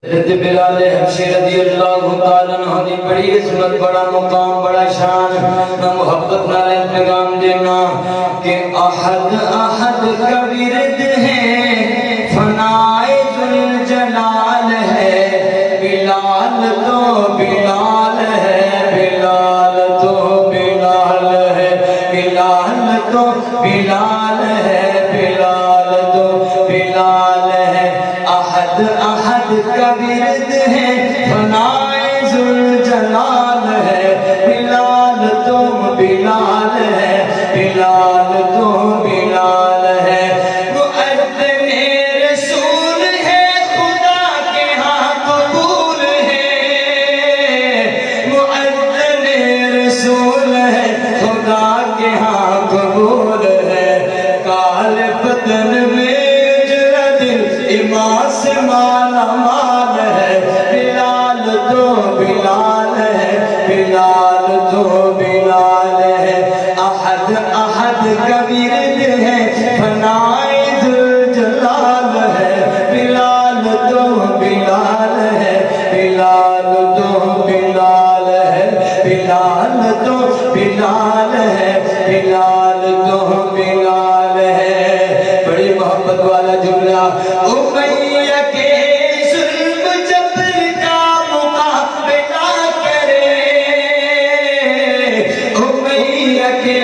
حضرت بلال حبشی رضی اللہ تعالیٰ عنہ دی بڑی عظمت، بڑا مقام، بڑا شان، میں محبت نال پیغام دینا کہ احد احد کا ورد ہے، فنائے ذوالجلال ہے، بلال تو بلال ہے، بلال تو بلال ہے، بلال تو بلال ہے، بلال تو بلال ہے، احد احد کا ورد ہے، فنائے ذوالجلال ہے، بلال تم بلال ہے، بلال تو بلال ہے، مؤذن رسول ہے، خدا کے ہاں قبول ہے، مؤذن رسول ہے، خدا کے ہاں قبول ہے، کال بدن میں اجرا دل ایمان سے مالا مال ہے، بلال تو بلال ہے، بلال تو بلال ہے، احد احد کا ورد ہے، فنائے ذوالجلال ہے، بلال تو بلال ہے، بلال تو بلال ہے، بلال تو بلال ہے، بلال تو بلال ہے۔ بڑی محبت والا جملہ، امیہ کے ظلم جبر کا مقابلہ کرے، امیہ کے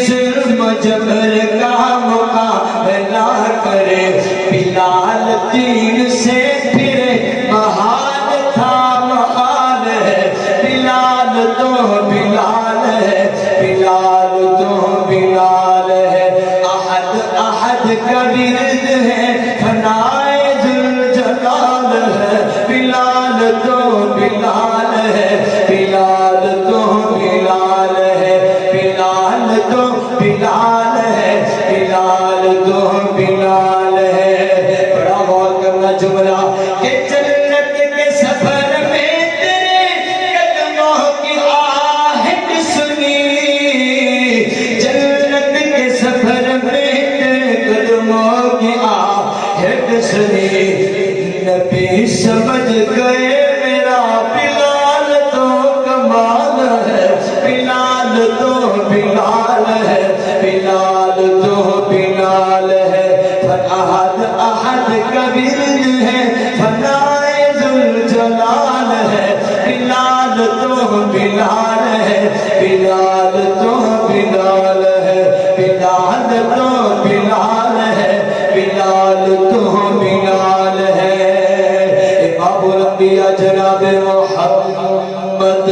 ظلم جبر کا مقابلہ کرے، بلال دین سے پھرے محال تھا محال ہے، بلال تو بلال ہے، بلال تو بلال ہے، احد احد کا ورد ہے، فنائے ذوالجلال ہے، بلال تو بلال ہے، بلال تو بلال ہے، بلال تو بلال ہے، بلال تو بلال ہے۔ بڑا غور کرنا جملہ کہ جنت کے سفر میں تیرے قدموں کی آہٹ سنی، جنت کے سفر میں تیرے قدموں کی آہٹ سنی، نبی سمجھ گئے میرا بلال تو کمال ہے، بلال تو بلال ہے، بلال تو بلال ہے، احد احد کا ورد ہے، فنائے ذوالجلال ہے، بلال تو بلال ہے، بلال تو بلال ہے، بلال تو بلال ہے، بلال تو بلال ہے۔ امام الانبیاء جناب محمد